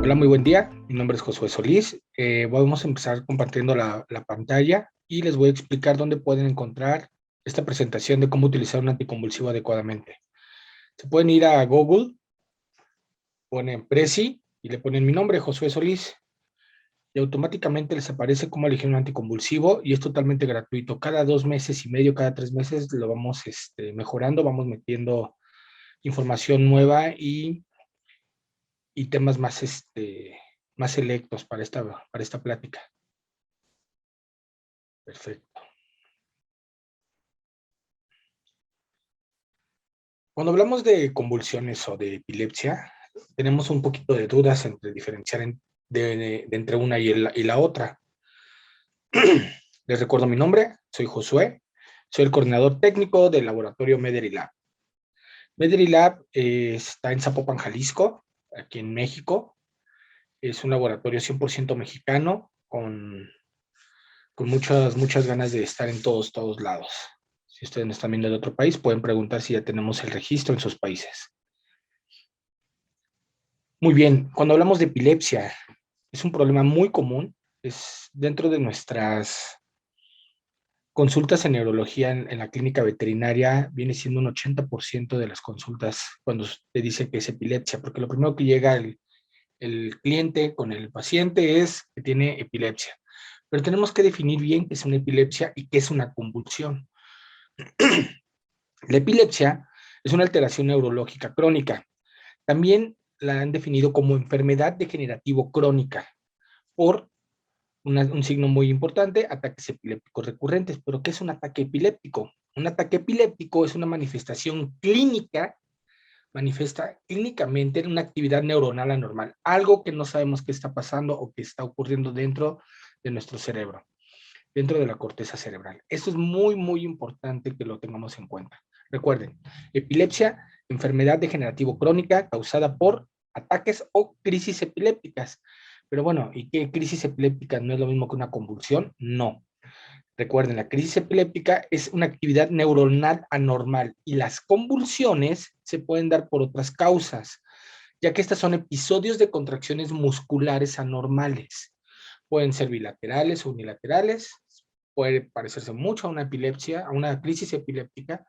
Hola, muy buen día. Mi nombre es Josué Solís. Vamos a empezar compartiendo la pantalla y les voy a explicar dónde pueden encontrar esta presentación de cómo utilizar un anticonvulsivo adecuadamente. Se pueden ir a Google, ponen Prezi y le ponen mi nombre, Josué Solís, y automáticamente les aparece cómo elegir un anticonvulsivo y es totalmente gratuito. Cada 2 meses y medio, cada 3 meses lo vamos mejorando, vamos metiendo información nueva y temas más selectos para esta plática. Perfecto. Cuando hablamos de convulsiones o de epilepsia, tenemos un poquito de dudas entre diferenciar de entre una y la otra. Les recuerdo mi nombre, soy Josué, soy el coordinador técnico del laboratorio Mederi Lab. Mederi Lab está en Zapopan, Jalisco, aquí en México. Es un laboratorio 100% mexicano con muchas ganas de estar en todos lados. Si ustedes nos están viendo de otro país, pueden preguntar si ya tenemos el registro en sus países. Muy bien, cuando hablamos de epilepsia, es un problema muy común, es dentro de nuestras consultas en neurología en la clínica veterinaria, viene siendo un 80% de las consultas cuando te dice que es epilepsia, porque lo primero que llega el cliente con el paciente es que tiene epilepsia. Pero tenemos que definir bien qué es una epilepsia y qué es una convulsión. La epilepsia es una alteración neurológica crónica. También la han definido como enfermedad degenerativo crónica por un signo muy importante, ataques epilépticos recurrentes. ¿Pero qué es un ataque epiléptico? Un ataque epiléptico es una manifestación clínica, manifiesta clínicamente una actividad neuronal anormal, algo que no sabemos qué está pasando o qué está ocurriendo dentro de nuestro cerebro, dentro de la corteza cerebral. Esto es muy importante que lo tengamos en cuenta. Recuerden, epilepsia, enfermedad degenerativo crónica causada por ataques o crisis epilépticas. Pero bueno, ¿y qué crisis epiléptica no es lo mismo que una convulsión? No. Recuerden, la crisis epiléptica es una actividad neuronal anormal y las convulsiones se pueden dar por otras causas, ya que estas son episodios de contracciones musculares anormales. Pueden ser bilaterales o unilaterales, puede parecerse mucho a una epilepsia, a una crisis epiléptica,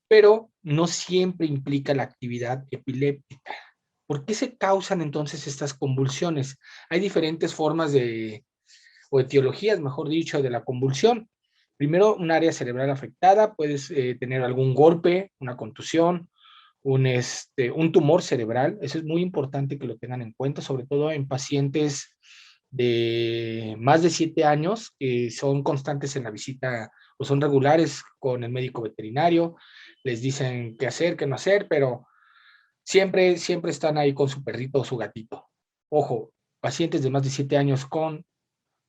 pero no siempre implica la actividad epiléptica. ¿Por qué se causan entonces estas convulsiones? Hay diferentes formas o etiologías, mejor dicho, de la convulsión. Primero, un área cerebral afectada, puedes tener algún golpe, una contusión, un tumor cerebral. Eso es muy importante que lo tengan en cuenta, sobre todo en pacientes de más de 7 años que son constantes en la visita o son regulares con el médico veterinario, les dicen qué hacer, qué no hacer, pero siempre están ahí con su perrito o su gatito. Ojo, pacientes de más de 7 años con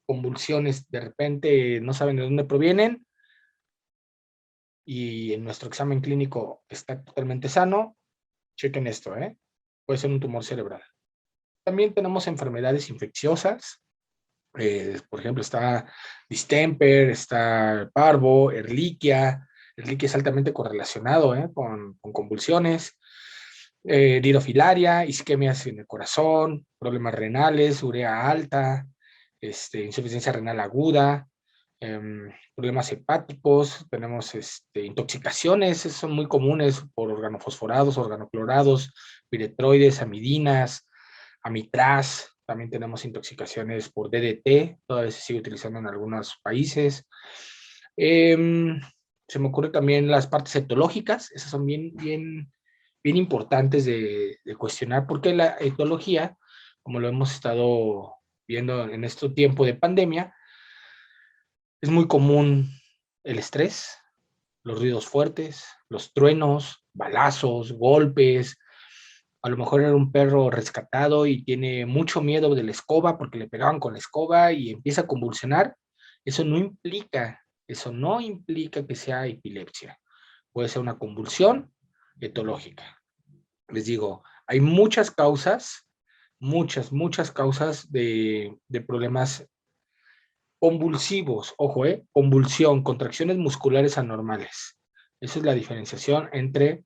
convulsiones, de repente no saben de dónde provienen y en nuestro examen clínico está totalmente sano, chequen esto, ¿eh? Puede ser un tumor cerebral. También tenemos enfermedades infecciosas, por ejemplo, está distemper, está parvo, Ehrlichia. Ehrlichia es altamente correlacionado con convulsiones, dirofilaria, isquemias en el corazón, problemas renales, urea alta, insuficiencia renal aguda, problemas hepáticos, tenemos intoxicaciones, son muy comunes por organofosforados, organoclorados, piretroides, amidinas, amitraz. También tenemos intoxicaciones por DDT, todavía se sigue utilizando en algunos países. Se me ocurre también las partes etológicas, esas son bien importantes de cuestionar, porque la etología, como lo hemos estado viendo en este tiempo de pandemia, es muy común el estrés, los ruidos fuertes, los truenos, balazos, golpes. A lo mejor era un perro rescatado y tiene mucho miedo de la escoba porque le pegaban con la escoba y empieza a convulsionar. Eso no implica que sea epilepsia. Puede ser una convulsión etológica. Les digo, hay muchas causas de problemas convulsivos, ojo, convulsión, contracciones musculares anormales. Esa es la diferenciación entre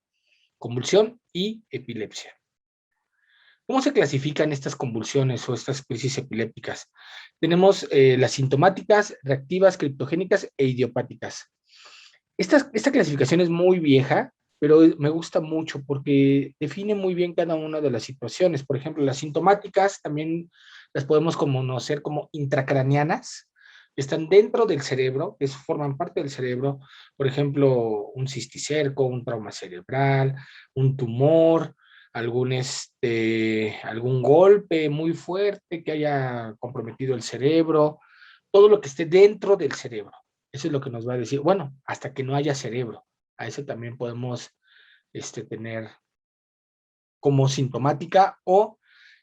convulsión y epilepsia. ¿Cómo se clasifican estas convulsiones o estas crisis epilépticas? Tenemos las sintomáticas, reactivas, criptogénicas e idiopáticas. Esta clasificación es muy vieja, pero me gusta mucho porque define muy bien cada una de las situaciones. Por ejemplo, las sintomáticas también las podemos conocer como intracraneanas, están dentro del cerebro, forman parte del cerebro. Por ejemplo, un cisticerco, un trauma cerebral, un tumor, algún golpe muy fuerte que haya comprometido el cerebro, todo lo que esté dentro del cerebro. Eso es lo que nos va a decir, bueno, hasta que no haya cerebro. A eso también podemos tener como sintomática o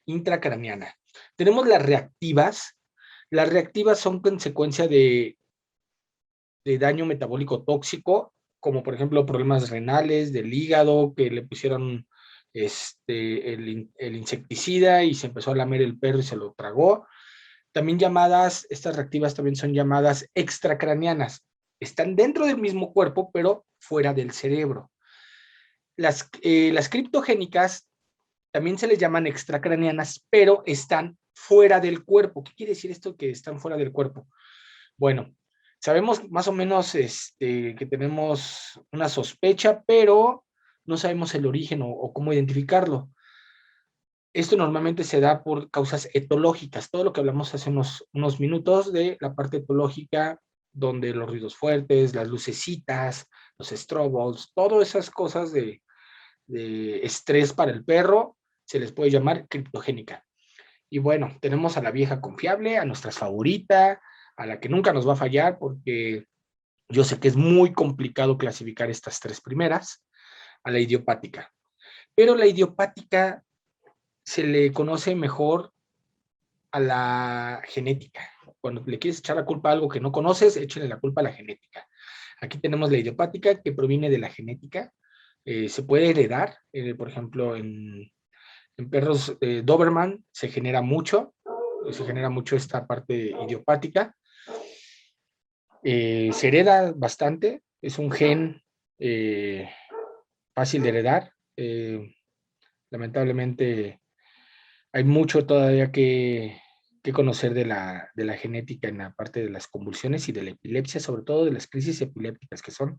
intracraneana. Tenemos las reactivas. Las reactivas son consecuencia de daño metabólico tóxico, como por ejemplo problemas renales, del hígado, que le pusieron el insecticida y se empezó a lamer el perro y se lo tragó. También estas reactivas también son llamadas extracraneanas. Están dentro del mismo cuerpo, pero fuera del cerebro. Las criptogénicas también se les llaman extracraneanas, pero están fuera del cuerpo. ¿Qué quiere decir esto que están fuera del cuerpo? Bueno, sabemos más o menos que tenemos una sospecha, pero no sabemos el origen o cómo identificarlo. Esto normalmente se da por causas etológicas, todo lo que hablamos hace unos minutos de la parte etológica, donde los ruidos fuertes, las lucecitas, los estrobos, todas esas cosas de estrés para el perro, se les puede llamar criptogénica. Y bueno, tenemos a la vieja confiable, a nuestra favorita, a la que nunca nos va a fallar, porque yo sé que es muy complicado clasificar estas tres primeras, a la idiopática. Pero la idiopática se le conoce mejor a la genética. Cuando le quieres echar la culpa a algo que no conoces, échale la culpa a la genética. Aquí tenemos la idiopática que proviene de la genética. Se puede heredar, por ejemplo, en perros Doberman se genera mucho esta parte idiopática. Se hereda bastante, es un gen fácil de heredar. Lamentablemente hay mucho todavía que conocer de la genética en la parte de las convulsiones y de la epilepsia, sobre todo de las crisis epilépticas, que son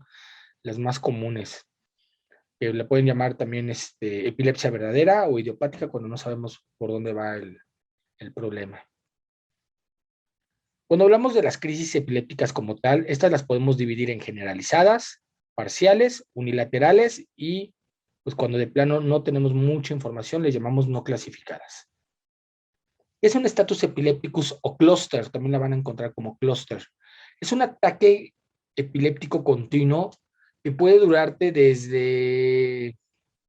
las más comunes. Le pueden llamar también epilepsia verdadera o idiopática cuando no sabemos por dónde va el problema. Cuando hablamos de las crisis epilépticas como tal, estas las podemos dividir en generalizadas, parciales, unilaterales y pues cuando de plano no tenemos mucha información, les llamamos no clasificadas. Es un status epilépticus o clúster, también la van a encontrar como clúster. Es un ataque epiléptico continuo que puede durarte desde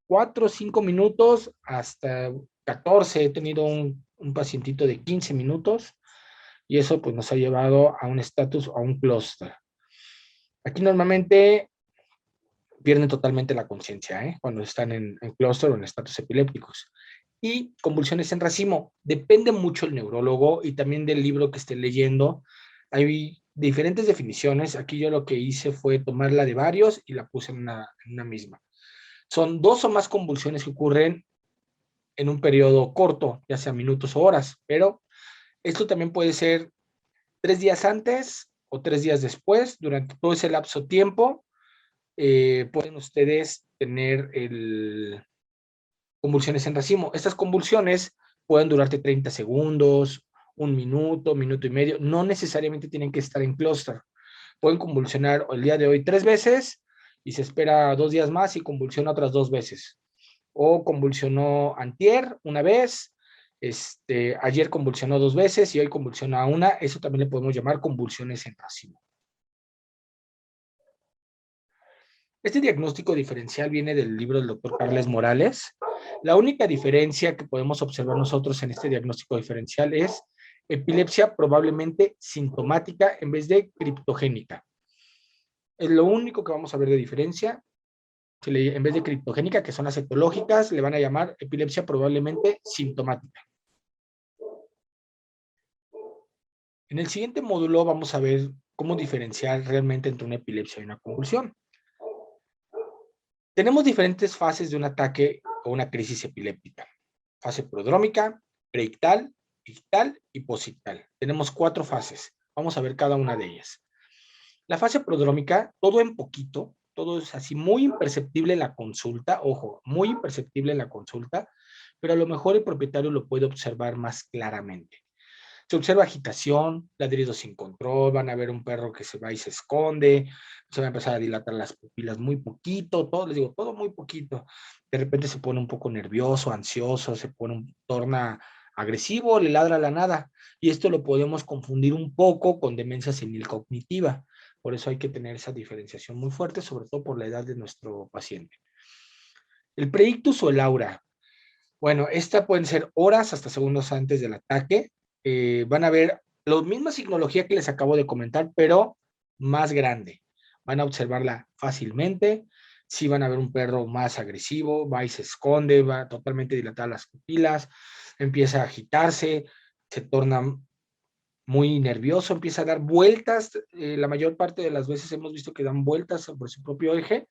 4 o 5 minutos hasta 14. He tenido un pacientito de 15 minutos y eso pues nos ha llevado a un estatus, a un clúster. Aquí normalmente pierden totalmente la conciencia, cuando están en clúster o en estatus epilépticos. Y convulsiones en racimo, depende mucho el neurólogo y también del libro que esté leyendo. Hay diferentes definiciones. Aquí yo lo que hice fue tomarla de varios y la puse en una misma. Son 2 o más convulsiones que ocurren en un periodo corto, ya sea minutos o horas, pero esto también puede ser 3 días antes o 3 días después. Durante todo ese lapso de tiempo pueden ustedes tener convulsiones en racimo. Estas convulsiones pueden durarte 30 segundos, 1 minuto, minuto y medio. No necesariamente tienen que estar en clúster. Pueden convulsionar el día de hoy 3 veces y se espera 2 días más y convulsiona otras 2 veces. O convulsionó antier una vez, ayer convulsionó 2 veces y hoy convulsiona una. Eso también le podemos llamar convulsiones en racimo. Este diagnóstico diferencial viene del libro del doctor Carles Morales. La única diferencia que podemos observar nosotros en este diagnóstico diferencial es epilepsia probablemente sintomática en vez de criptogénica. Es lo único que vamos a ver de diferencia. En vez de criptogénica, que son las etológicas, le van a llamar epilepsia probablemente sintomática. En el siguiente módulo vamos a ver cómo diferenciar realmente entre una epilepsia y una convulsión. Tenemos diferentes fases de un ataque o una crisis epiléptica. fase prodrómica, preictal, ictal y posictal. Tenemos 4 fases. Vamos a ver cada una de ellas. La fase prodrómica, todo en poquito, todo es así muy imperceptible en la consulta, ojo, muy imperceptible en la consulta, pero a lo mejor el propietario lo puede observar más claramente. Se observa agitación, ladridos sin control, van a ver un perro que se va y se esconde, se va a empezar a dilatar las pupilas muy poquito, todo, les digo, todo muy poquito. De repente se pone un poco nervioso, ansioso, torna agresivo, le ladra a la nada. Y esto lo podemos confundir un poco con demencia senil-cognitiva. Por eso hay que tener esa diferenciación muy fuerte, sobre todo por la edad de nuestro paciente. El preictus o el aura. Bueno, esta pueden ser horas hasta segundos antes del ataque. Van a ver la misma signología que les acabo de comentar, pero más grande. Van a observarla fácilmente. Sí van a ver un perro más agresivo, va y se esconde, va totalmente dilatar las pupilas, empieza a agitarse, se torna muy nervioso, empieza a dar vueltas. La mayor parte de las veces hemos visto que dan vueltas sobre su propio eje.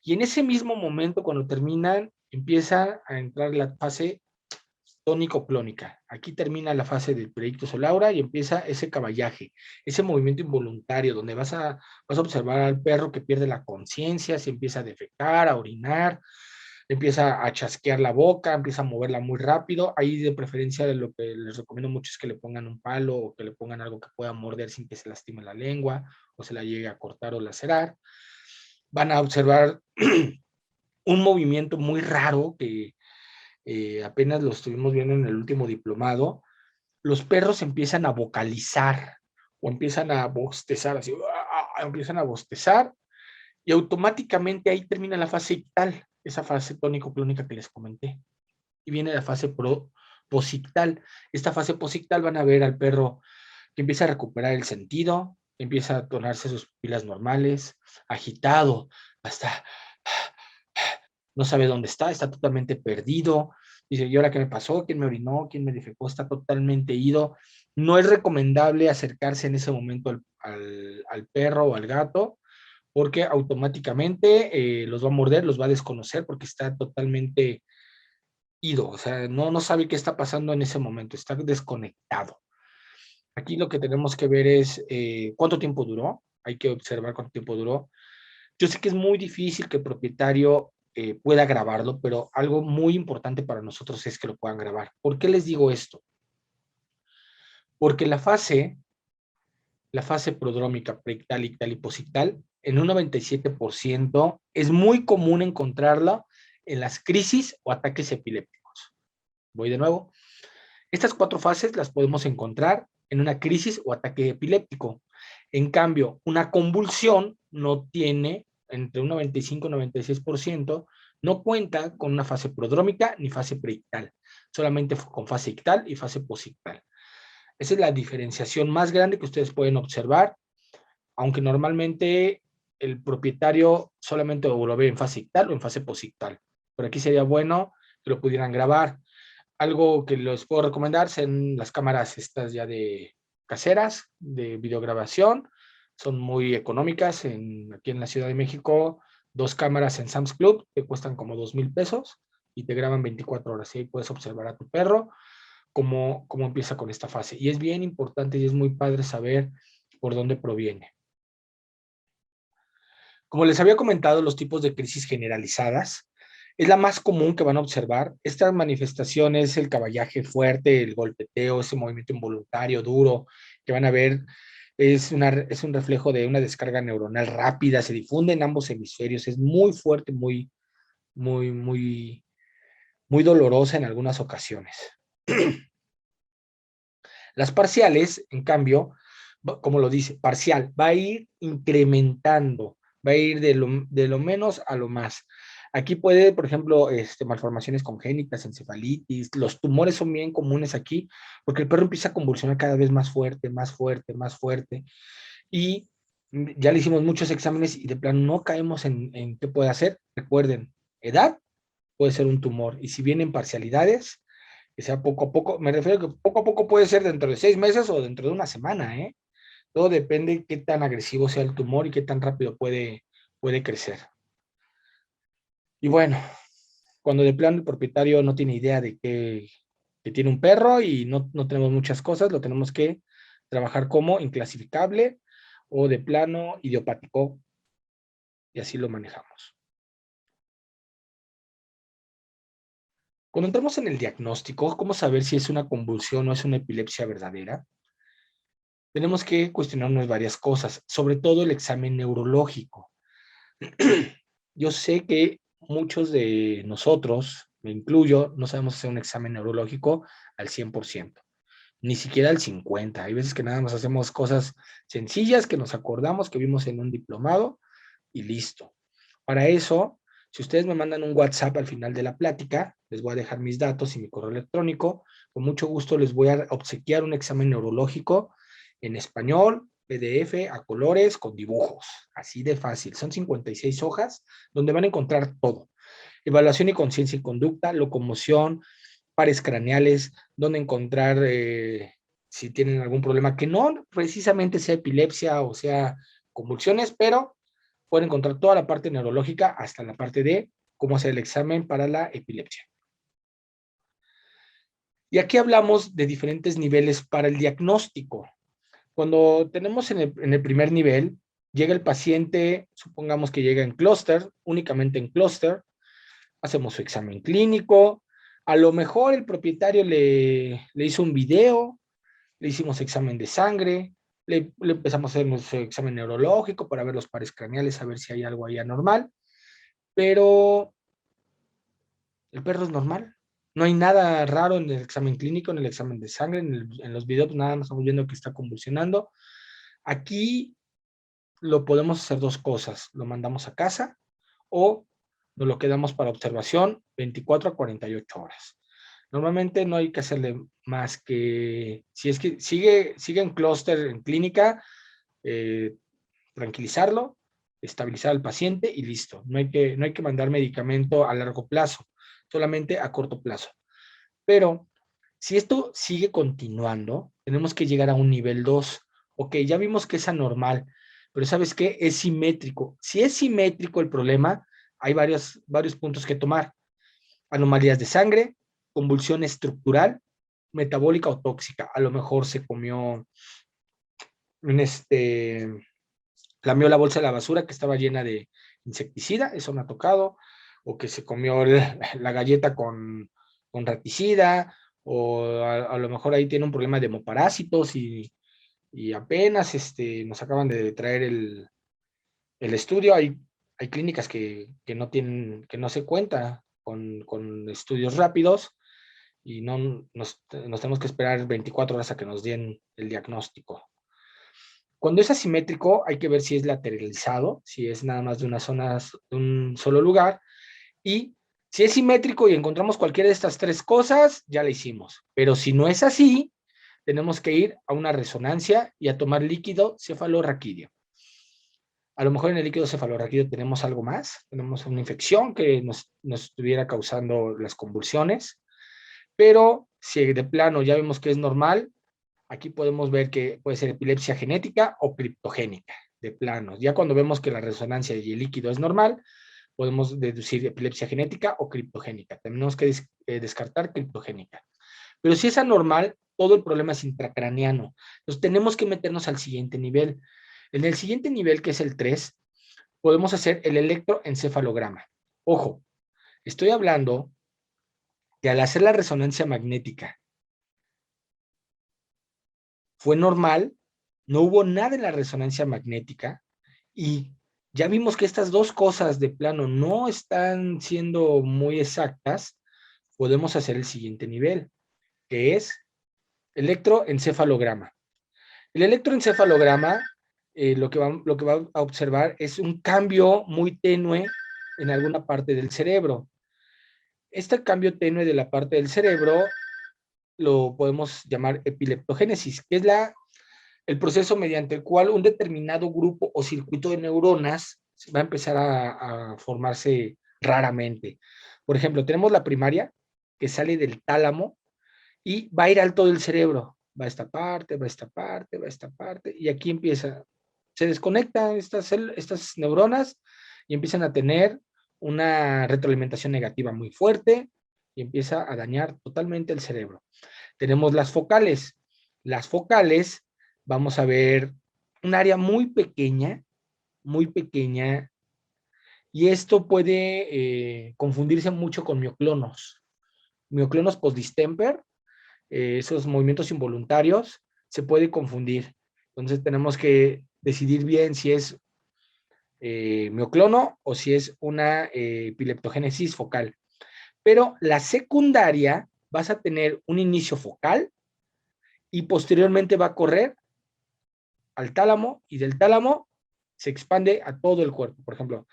Y en ese mismo momento, cuando terminan, empieza a entrar la fase tónico-clónica. Aquí termina la fase del preictus o laura y empieza ese caballaje, ese movimiento involuntario, donde vas a observar al perro que pierde la conciencia, se empieza a defecar, a orinar, empieza a chasquear la boca, empieza a moverla muy rápido. Ahí de preferencia lo que les recomiendo mucho es que le pongan un palo o que le pongan algo que pueda morder sin que se lastime la lengua o se la llegue a cortar o lacerar. Van a observar un movimiento muy raro que apenas lo estuvimos viendo en el último diplomado. Los perros empiezan a vocalizar o empiezan a bostezar, así, empiezan a bostezar y automáticamente ahí termina la fase ictal, esa fase tónico-clónica que les comenté. Y viene la fase posictal. Esta fase posictal van a ver al perro que empieza a recuperar el sentido, empieza a tornarse sus pupilas normales, agitado, hasta no sabe dónde está totalmente perdido. Dice, ¿y ahora qué me pasó? ¿Quién me orinó? ¿Quién me defecó? Está totalmente ido. No es recomendable acercarse en ese momento al perro o al gato, porque automáticamente los va a morder, los va a desconocer, porque está totalmente ido. O sea, no sabe qué está pasando en ese momento, está desconectado. Aquí lo que tenemos que ver es cuánto tiempo duró. Hay que observar cuánto tiempo duró. Yo sé que es muy difícil que el propietario pueda grabarlo, pero algo muy importante para nosotros es que lo puedan grabar. ¿Por qué les digo esto? Porque la fase prodrómica, preictal, ictal y posictal, en un 97% es muy común encontrarla en las crisis o ataques epilépticos. Voy de nuevo. Estas 4 fases las podemos encontrar en una crisis o ataque epiléptico. En cambio, una convulsión no tiene, entre un 95 y 96%, no cuenta con una fase prodrómica ni fase preictal, solamente con fase ictal y fase posictal. Esa es la diferenciación más grande que ustedes pueden observar, aunque normalmente el propietario solamente lo ve en fase ictal o en fase posictal. Pero aquí sería bueno que lo pudieran grabar. Algo que les puedo recomendar son las cámaras estas ya de caseras, de videograbación. Son muy económicas. Aquí en la Ciudad de México, 2 cámaras en Sam's Club te cuestan como 2,000 pesos y te graban 24 horas. Y ahí puedes observar a tu perro cómo empieza con esta fase. Y es bien importante y es muy padre saber por dónde proviene. Como les había comentado, los tipos de crisis generalizadas es la más común que van a observar. Esta manifestación es el caballaje fuerte, el golpeteo, ese movimiento involuntario, duro, que van a ver, es un reflejo de una descarga neuronal rápida, se difunde en ambos hemisferios, es muy fuerte, muy, muy, muy, muy dolorosa en algunas ocasiones. Las parciales, en cambio, como lo dice, parcial, va a ir incrementando, va a ir de lo menos a lo más. Aquí puede, por ejemplo, malformaciones congénitas, encefalitis, los tumores son bien comunes aquí, porque el perro empieza a convulsionar cada vez más fuerte, más fuerte, más fuerte, y ya le hicimos muchos exámenes y de plano no caemos en qué puede hacer. Recuerden, edad puede ser un tumor, y si vienen parcialidades, que sea poco a poco, me refiero a que poco a poco puede ser dentro de 6 meses o dentro de una semana, ¿eh? Todo depende de qué tan agresivo sea el tumor y qué tan rápido puede crecer. Y bueno, Cuando de plano el propietario no tiene idea de que tiene un perro y no tenemos muchas cosas, lo tenemos que trabajar como inclasificable o de plano idiopático, y así lo manejamos. Cuando entramos en el diagnóstico, ¿cómo saber si es una convulsión o es una epilepsia verdadera? Tenemos que cuestionarnos varias cosas, sobre todo el examen neurológico. Yo sé que muchos de nosotros, me incluyo, no sabemos hacer un examen neurológico al 100%, ni siquiera al 50%. Hay veces que nada más hacemos cosas sencillas que nos acordamos que vimos en un diplomado y listo. Para eso, si ustedes me mandan un WhatsApp al final de la plática, les voy a dejar mis datos y mi correo electrónico. Con mucho gusto les voy a obsequiar un examen neurológico en español, PDF, a colores, con dibujos. Así de fácil. Son 56 hojas donde van a encontrar todo. Evaluación y conciencia y conducta, locomoción, pares craneales, donde encontrar si tienen algún problema, que no precisamente sea epilepsia o sea convulsiones, pero pueden encontrar toda la parte neurológica hasta la parte de cómo hacer el examen para la epilepsia. Y aquí hablamos de diferentes niveles para el diagnóstico. Cuando tenemos en el primer nivel, llega el paciente, supongamos que llega en clúster, únicamente en clúster, hacemos su examen clínico, a lo mejor el propietario le hizo un video, le hicimos examen de sangre, le empezamos a hacer nuestro examen neurológico para ver los pares craneales, a ver si hay algo ahí anormal, pero el perro es normal. No hay nada raro en el examen clínico, en el examen de sangre, en los videos, nada más estamos viendo que está convulsionando. Aquí lo podemos hacer dos cosas, lo mandamos a casa o nos lo quedamos para observación 24 a 48 horas. Normalmente no hay que hacerle más que, si es que sigue en clúster, en clínica, eh, tranquilizarlo, estabilizar al paciente y listo. No hay que mandar medicamento a largo plazo, solamente a corto plazo. Pero si esto sigue continuando, tenemos que llegar a un nivel 2. Ok, ya vimos que es anormal, pero ¿sabes qué? Es simétrico. Si es simétrico el problema, hay varios puntos que tomar. Anomalías de sangre, convulsión estructural, metabólica o tóxica. A lo mejor se comió un lamió la bolsa de la basura que estaba llena de insecticida, eso me ha tocado, o que se comió la galleta con raticida, o a lo mejor ahí tiene un problema de hemoparásitos y apenas nos acaban de traer el estudio. Hay clínicas que no tienen, que no se cuenta con estudios rápidos y no nos tenemos que esperar 24 horas a que nos den el diagnóstico. Cuando es asimétrico, hay que ver si es lateralizado, si es nada más de una zona, de un solo lugar. Y si es simétrico y encontramos cualquiera de estas tres cosas, ya la hicimos. Pero si no es así, tenemos que ir a una resonancia y a tomar líquido cefalorraquídeo. A lo mejor en el líquido cefalorraquídeo tenemos algo más, tenemos una infección que nos estuviera causando las convulsiones, pero si de plano ya vemos que es normal, aquí podemos ver que puede ser epilepsia genética o criptogénica, de plano. Ya cuando vemos que la resonancia y el líquido es normal, podemos deducir epilepsia genética o criptogénica. Tenemos que descartar criptogénica. Pero si es anormal, todo el problema es intracraneano. Entonces tenemos que meternos al siguiente nivel. En el siguiente nivel, que es el 3, podemos hacer el electroencefalograma. Ojo, estoy hablando que al hacer la resonancia magnética fue normal, no hubo nada en la resonancia magnética y ya vimos que estas dos cosas de plano no están siendo muy exactas. Podemos hacer el siguiente nivel, que es electroencefalograma. El electroencefalograma lo que va a observar es un cambio muy tenue en alguna parte del cerebro. Este cambio tenue de la parte del cerebro lo podemos llamar epileptogénesis, que es el proceso mediante el cual un determinado grupo o circuito de neuronas va a empezar a formarse raramente. Por ejemplo, tenemos la primaria que sale del tálamo y va a ir al todo el cerebro. Va a esta parte, va a esta parte, va a esta parte, y aquí empieza, se desconectan estas neuronas y empiezan a tener una retroalimentación negativa muy fuerte y empieza a dañar totalmente el cerebro. Tenemos las focales. Las focales, vamos a ver un área muy pequeña, y esto puede confundirse mucho con mioclonos post-distemper, esos movimientos involuntarios, se puede confundir. Entonces tenemos que decidir bien si es mioclono o si es una epileptogénesis focal. Pero la secundaria vas a tener un inicio focal y posteriormente va a correr al tálamo y del tálamo se expande a todo el cuerpo. Por ejemplo,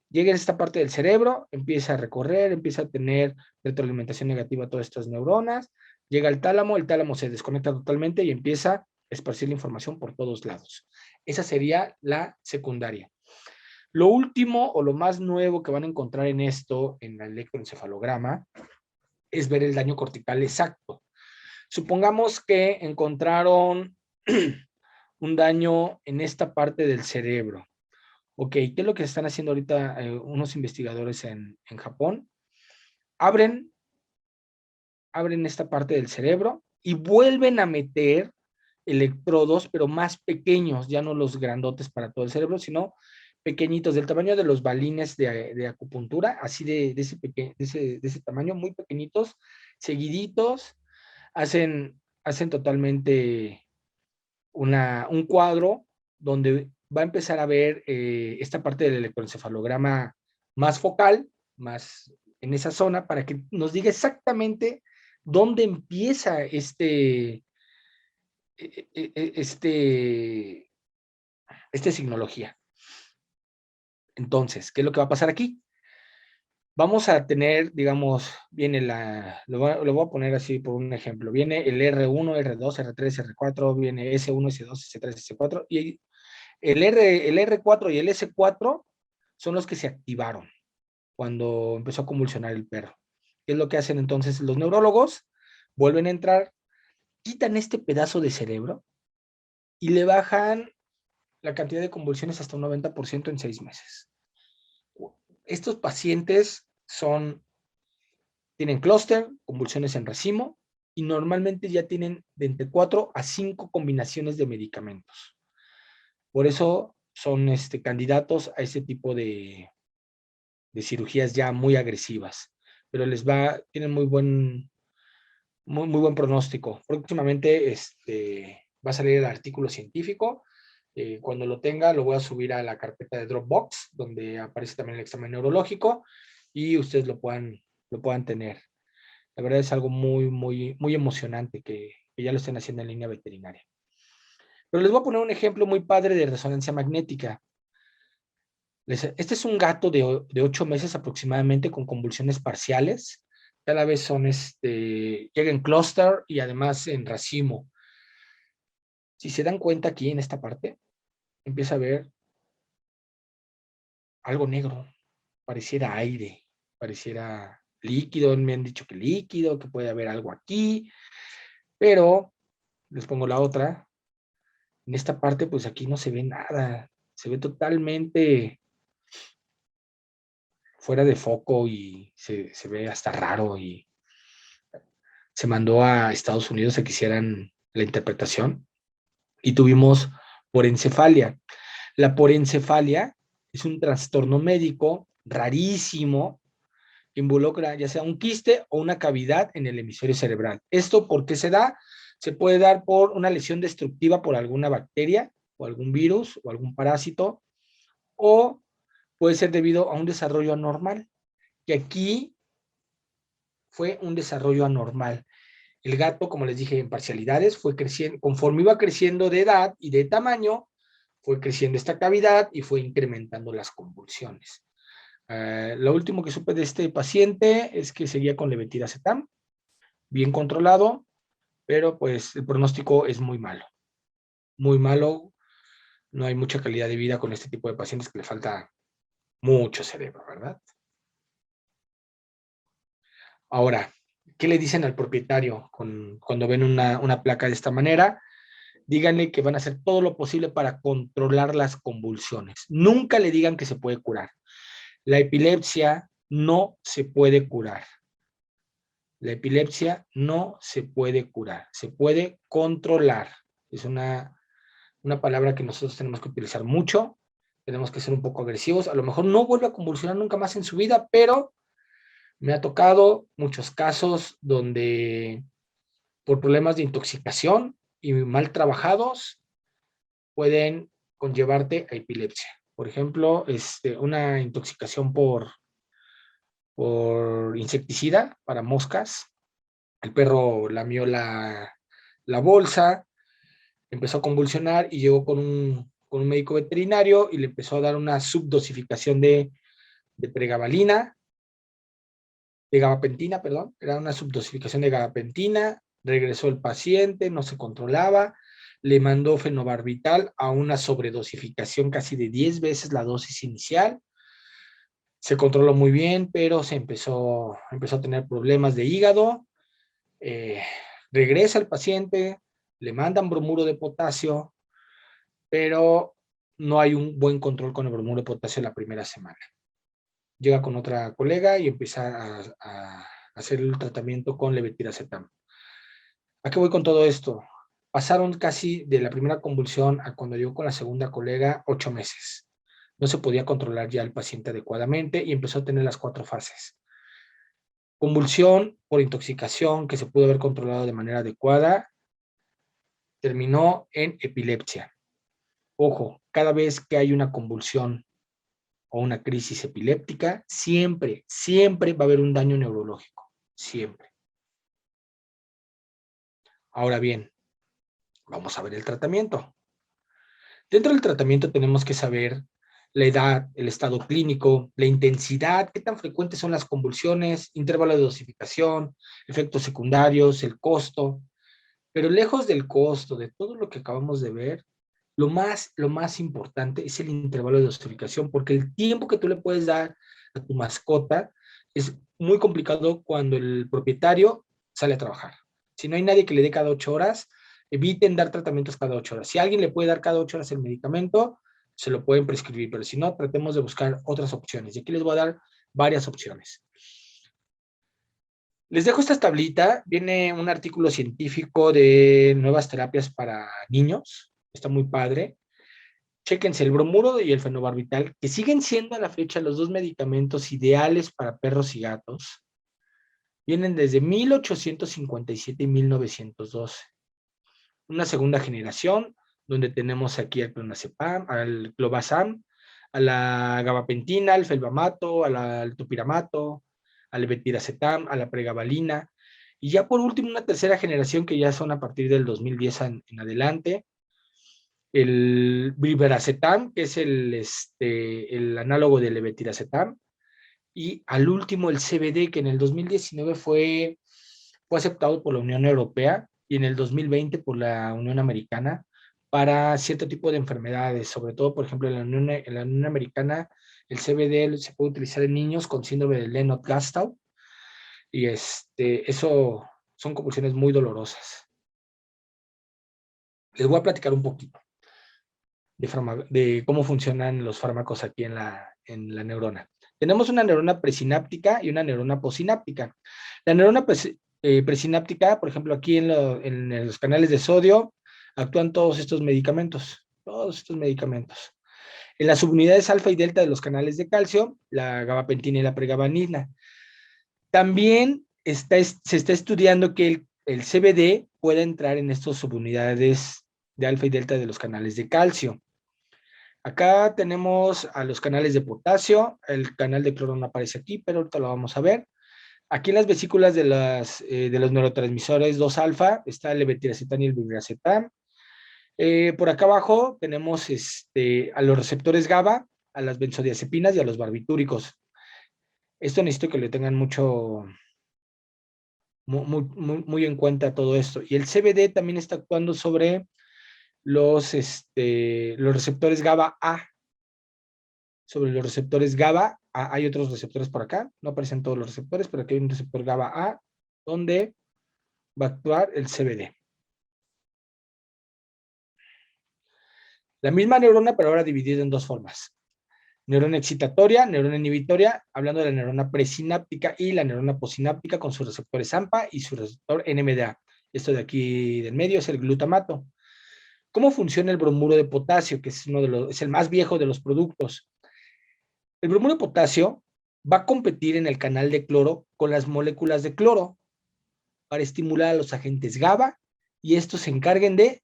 llega a esta parte del cerebro, empieza a recorrer, empieza a tener retroalimentación negativa a todas estas neuronas, llega al tálamo, el tálamo se desconecta totalmente y empieza a esparcir la información por todos lados. Esa sería la secundaria. Lo último o lo más nuevo que van a encontrar en esto, en el electroencefalograma, es ver el daño cortical exacto. Supongamos que encontraron un daño en esta parte del cerebro. Ok, ¿qué es lo que están haciendo ahorita unos investigadores en Japón? Abren esta parte del cerebro y vuelven a meter electrodos, pero más pequeños, ya no los grandotes para todo el cerebro, sino pequeñitos, del tamaño de los balines de acupuntura, así de ese tamaño, muy pequeñitos, seguiditos, hacen totalmente un cuadro donde va a empezar a ver esta parte del electroencefalograma más focal, más en esa zona, para que nos diga exactamente dónde empieza esta signología. Entonces, ¿qué es lo que va a pasar aquí? Vamos a tener, digamos, viene lo voy a poner así por un ejemplo, viene el R1, R2, R3, R4, viene S1, S2, S3, S4, y el R4 y el S4 son los que se activaron cuando empezó a convulsionar el perro. ¿Qué es lo que hacen entonces los neurólogos? Vuelven a entrar, quitan este pedazo de cerebro y le bajan la cantidad de convulsiones hasta un 90% en 6 meses. Estos pacientes tienen clúster, convulsiones en racimo, y normalmente ya tienen de entre 4 a 5 combinaciones de medicamentos. Por eso son candidatos a ese tipo de cirugías ya muy agresivas, pero tienen muy buen pronóstico. Próximamente va a salir el artículo científico. Cuando lo tenga, lo voy a subir a la carpeta de Dropbox, donde aparece también el examen neurológico, y ustedes lo puedan tener. La verdad es algo muy emocionante que ya lo estén haciendo en línea veterinaria. Pero les voy a poner un ejemplo muy padre de resonancia magnética. Este es un gato de 8 meses aproximadamente con convulsiones parciales. Cada vez llega en clúster y además en racimo. Si se dan cuenta aquí en esta parte, empieza a ver algo negro. Pareciera aire, pareciera líquido. Me han dicho que líquido, que puede haber algo aquí. Pero les pongo la otra. En esta parte, pues aquí no se ve nada. Se ve totalmente fuera de foco y se ve hasta raro, y se mandó a Estados Unidos a que hicieran la interpretación y tuvimos porencefalia. La porencefalia es un trastorno médico rarísimo que involucra ya sea un quiste o una cavidad en el hemisferio cerebral. ¿Esto por qué se da? Se puede dar por una lesión destructiva por alguna bacteria o algún virus o algún parásito, o puede ser debido a un desarrollo anormal, que aquí fue un desarrollo anormal. El gato, como les dije, en parcialidades, fue creciendo, conforme iba creciendo de edad y de tamaño, fue creciendo esta cavidad y fue incrementando las convulsiones. Lo último que supe de este paciente es que seguía con levetiracetam, bien controlado, pero pues el pronóstico es muy malo. Muy malo. No hay mucha calidad de vida con este tipo de pacientes que le falta mucho cerebro, ¿verdad? Ahora, ¿qué le dicen al propietario cuando ven una placa de esta manera? Díganle que van a hacer todo lo posible para controlar las convulsiones. Nunca le digan que se puede curar. La epilepsia no se puede curar. La epilepsia no se puede curar, se puede controlar. Es una palabra que nosotros tenemos que utilizar mucho, tenemos que ser un poco agresivos. A lo mejor no vuelve a convulsionar nunca más en su vida, pero me ha tocado muchos casos donde por problemas de intoxicación y mal trabajados pueden conllevarte a epilepsia. Por ejemplo, una intoxicación por insecticida para moscas. El perro lamió la bolsa, empezó a convulsionar y llegó con un médico veterinario y le empezó a dar una subdosificación de pregabalina, de gabapentina, perdón, era una subdosificación de gabapentina, regresó el paciente, no se controlaba, le mandó fenobarbital a una sobredosificación casi de 10 veces la dosis inicial, se controló muy bien, pero empezó a tener problemas de hígado, eh, regresa el paciente, le mandan bromuro de potasio, pero no hay un buen control con el bromuro de potasio la primera semana. Llega con otra colega y empieza a hacer el tratamiento con levetiracetam. ¿A qué voy con todo esto? Pasaron casi de la primera convulsión a cuando llegó con la segunda colega 8 meses. No se podía controlar ya el paciente adecuadamente y empezó a tener las 4 fases. Convulsión por intoxicación que se pudo haber controlado de manera adecuada, terminó en epilepsia. Ojo, cada vez que hay una convulsión o una crisis epiléptica, siempre, siempre va a haber un daño neurológico. Siempre. Ahora bien, vamos a ver el tratamiento. Dentro del tratamiento tenemos que saber la edad, el estado clínico, la intensidad, qué tan frecuentes son las convulsiones, intervalo de dosificación, efectos secundarios, el costo. Pero lejos del costo, de todo lo que acabamos de ver, lo más importante es el intervalo de dosificación, porque el tiempo que tú le puedes dar a tu mascota es muy complicado cuando el propietario sale a trabajar. Si no hay nadie que le dé cada 8 horas, eviten dar tratamientos cada 8 horas. Si alguien le puede dar cada 8 horas el medicamento, se lo pueden prescribir, pero si no, tratemos de buscar otras opciones. Y aquí les voy a dar varias opciones. Les dejo esta tablita, viene un artículo científico de nuevas terapias para niños, está muy padre. Chéquense el bromuro y el fenobarbital, que siguen siendo a la fecha los dos medicamentos ideales para perros y gatos. Vienen desde 1857 y 1912. Una segunda generación, donde tenemos aquí al clonazepam, al clobazam, a la gabapentina, al felbamato, al topiramato, al levetiracetam, a la pregabalina. Y ya por último, una tercera generación que ya son a partir del 2010 en adelante, el brivaracetam, que es el análogo del levetiracetam, y al último el CBD, que en el 2019 fue aceptado por la Unión Europea y en el 2020 por la Unión Americana para cierto tipo de enfermedades, sobre todo, por ejemplo, en la Unión Americana, el CBD se puede utilizar en niños con síndrome de Lennox-Gastaut y eso son convulsiones muy dolorosas. Les voy a platicar un poquito de cómo funcionan los fármacos aquí en la neurona. Tenemos una neurona presináptica y una neurona posináptica. La neurona presináptica, por ejemplo, aquí en los canales de sodio, actúan todos estos medicamentos, En las subunidades alfa y delta de los canales de calcio, la gabapentina y la pregabalina. También se está estudiando que el CBD pueda entrar en estas subunidades de alfa y delta de los canales de calcio. Acá tenemos a los canales de potasio, el canal de cloro no aparece aquí, pero ahorita lo vamos a ver. Aquí en las vesículas de los neurotransmisores 2-alfa está el levetiracetam y el brivaracetam. Por acá abajo tenemos a los receptores GABA, a las benzodiazepinas y a los barbitúricos. Esto necesito que le tengan muy en cuenta todo esto. Y el CBD también está actuando sobre los receptores GABA-A. Sobre los receptores GABA, hay otros receptores por acá, no aparecen todos los receptores, pero aquí hay un receptor GABA-A donde va a actuar el CBD. La misma neurona, pero ahora dividida en dos formas. Neurona excitatoria, neurona inhibitoria, hablando de la neurona presináptica y la neurona posináptica con sus receptores AMPA y su receptor NMDA. Esto de aquí del medio es el glutamato. ¿Cómo funciona el bromuro de potasio? Que es, es el más viejo de los productos. El bromuro de potasio va a competir en el canal de cloro con las moléculas de cloro para estimular a los agentes GABA y estos se encarguen de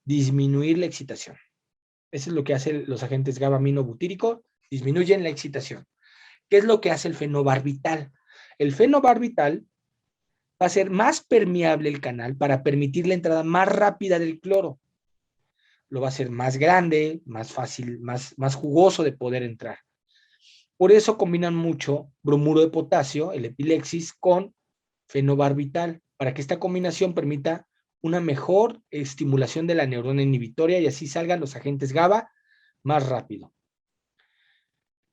disminuir la excitación. Eso es lo que hacen los agentes GABA-aminobutírico, disminuyen la excitación. ¿Qué es lo que hace el fenobarbital? El fenobarbital va a ser más permeable el canal para permitir la entrada más rápida del cloro. Lo va a hacer más grande, más fácil, más jugoso de poder entrar. Por eso combinan mucho bromuro de potasio, el epilexis, con fenobarbital, para que esta combinación permita una mejor estimulación de la neurona inhibitoria y así salgan los agentes GABA más rápido.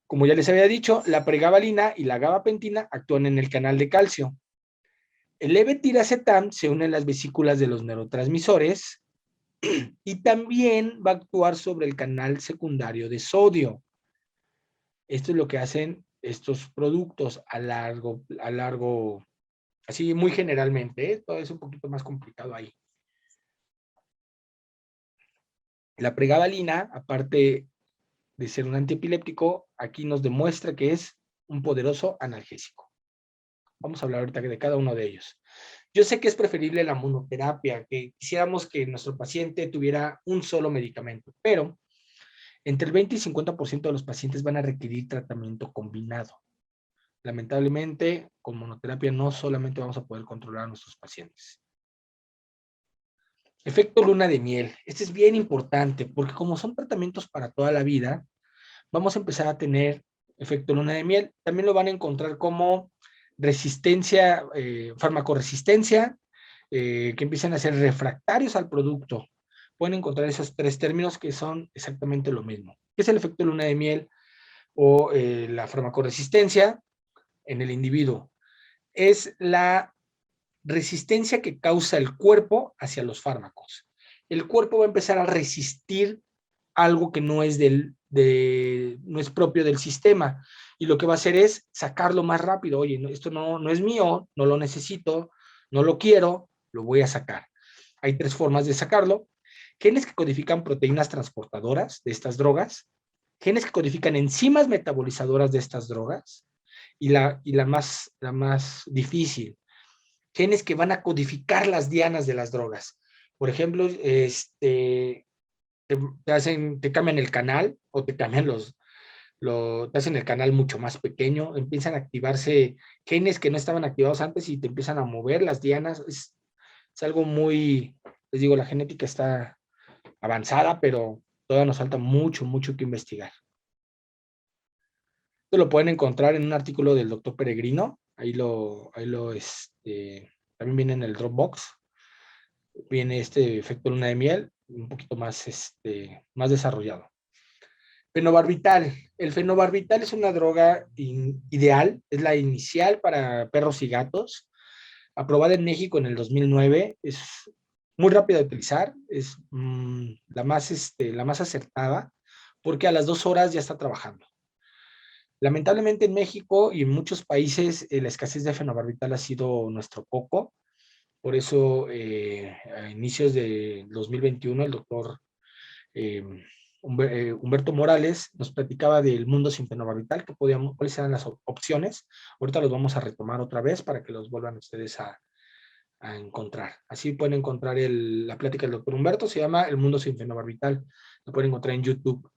Como ya les había dicho, la pregabalina y la gabapentina actúan en el canal de calcio. El levetiracetam se une en las vesículas de los neurotransmisores y también va a actuar sobre el canal secundario de sodio. Esto es lo que hacen estos productos a largo, así muy generalmente, ¿eh? Todo es un poquito más complicado ahí. La pregabalina, aparte de ser un antiepiléptico, aquí nos demuestra que es un poderoso analgésico. Vamos a hablar ahorita de cada uno de ellos. Yo sé que es preferible la monoterapia, que quisiéramos que nuestro paciente tuviera un solo medicamento, pero entre el 20 y 50% de los pacientes van a requerir tratamiento combinado. Lamentablemente, con monoterapia no solamente vamos a poder controlar a nuestros pacientes. Efecto luna de miel. Este es bien importante porque como son tratamientos para toda la vida, vamos a empezar a tener efecto luna de miel. También lo van a encontrar como resistencia, farmacoresistencia, que empiezan a ser refractarios al producto. Pueden encontrar esos tres términos que son exactamente lo mismo. ¿Qué es el efecto luna de miel o la farmacoresistencia en el individuo? Es la resistencia que causa el cuerpo hacia los fármacos. El cuerpo va a empezar a resistir algo que no es, no es propio del sistema. Y lo que va a hacer es sacarlo más rápido. Oye, no, esto no es mío, no lo necesito, no lo quiero, lo voy a sacar. Hay tres formas de sacarlo. Genes que codifican proteínas transportadoras de estas drogas, genes que codifican enzimas metabolizadoras de estas drogas, y la más difícil, genes que van a codificar las dianas de las drogas. Por ejemplo, te cambian el canal o te cambian te hacen el canal mucho más pequeño, empiezan a activarse genes que no estaban activados antes y te empiezan a mover las dianas. Es algo muy, les digo, la genética está avanzada, pero todavía nos falta mucho, mucho que investigar. Esto lo pueden encontrar en un artículo del doctor Peregrino, también viene en el Dropbox, viene este efecto luna de miel, un poquito más, más desarrollado. Fenobarbital. El fenobarbital es una droga ideal, es la inicial para perros y gatos, aprobada en México en el 2009, es muy rápida de utilizar, es la más acertada, porque a las 2 horas ya está trabajando. Lamentablemente en México y en muchos países la escasez de fenobarbital ha sido nuestro coco, por eso a inicios de 2021 el doctor Humberto Morales nos platicaba del mundo sin fenobarbital, cuáles eran las opciones. Ahorita los vamos a retomar otra vez para que los vuelvan ustedes a encontrar. Así pueden encontrar la plática del doctor Humberto, se llama El mundo sin fenobarbital. Lo pueden encontrar en YouTube.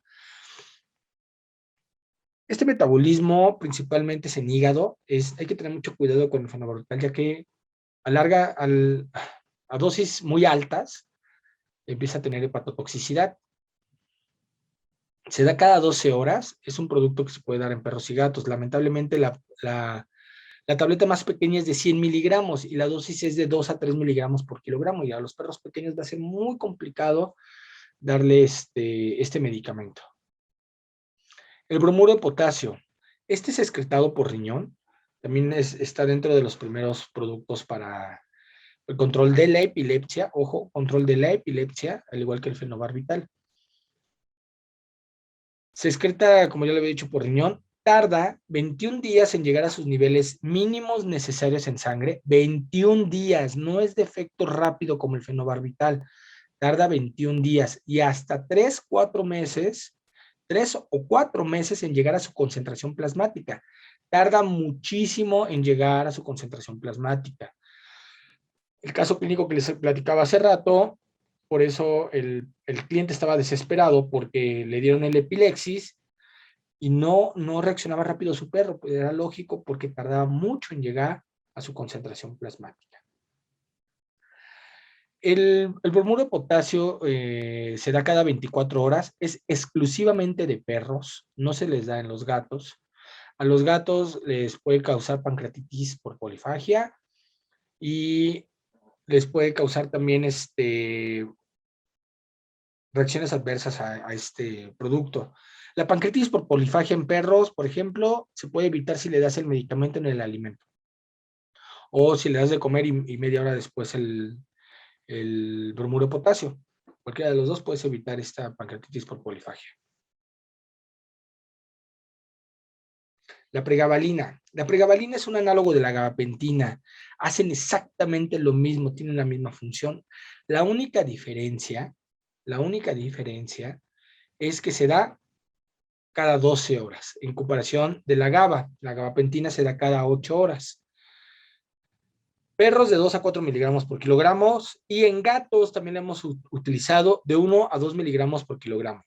Este metabolismo principalmente es en hígado. Hay que tener mucho cuidado con el fenobarbital, ya que a dosis muy altas empieza a tener hepatotoxicidad. Se da cada 12 horas, es un producto que se puede dar en perros y gatos. Lamentablemente la tableta más pequeña es de 100 miligramos y la dosis es de 2 a 3 miligramos por kilogramo, y a los perros pequeños va a ser muy complicado darle este medicamento. El bromuro de potasio, este es excretado por riñón, también está dentro de los primeros productos para el control de la epilepsia, ojo, control de la epilepsia, al igual que el fenobarbital. Se excreta, como ya lo había dicho, por riñón. Tarda 21 días en llegar a sus niveles mínimos necesarios en sangre. 21 días, no es de efecto rápido como el fenobarbital. Tarda 21 días y hasta 3 o 4 meses en llegar a su concentración plasmática. Tarda muchísimo en llegar a su concentración plasmática. El caso clínico que les platicaba hace rato, por eso el cliente estaba desesperado porque le dieron el epilexis y no reaccionaba rápido su perro, pues era lógico porque tardaba mucho en llegar a su concentración plasmática. El bromuro de potasio se da cada 24 horas, es exclusivamente de perros, no se les da en los gatos. A los gatos les puede causar pancreatitis por polifagia y les puede causar también reacciones adversas a este producto. La pancreatitis por polifagia en perros, por ejemplo, se puede evitar si le das el medicamento en el alimento o si le das de comer y media hora después el bromuro de potasio. Cualquiera de los dos puedes evitar esta pancreatitis por polifagia. La pregabalina. La pregabalina es un análogo de la gabapentina. Hacen exactamente lo mismo, tienen la misma función. La única diferencia es que se da cada 12 horas, en comparación de la GABA. La gabapentina se da cada 8 horas. Perros de 2 a 4 miligramos por kilogramo y en gatos también la hemos utilizado de 1 a 2 miligramos por kilogramo.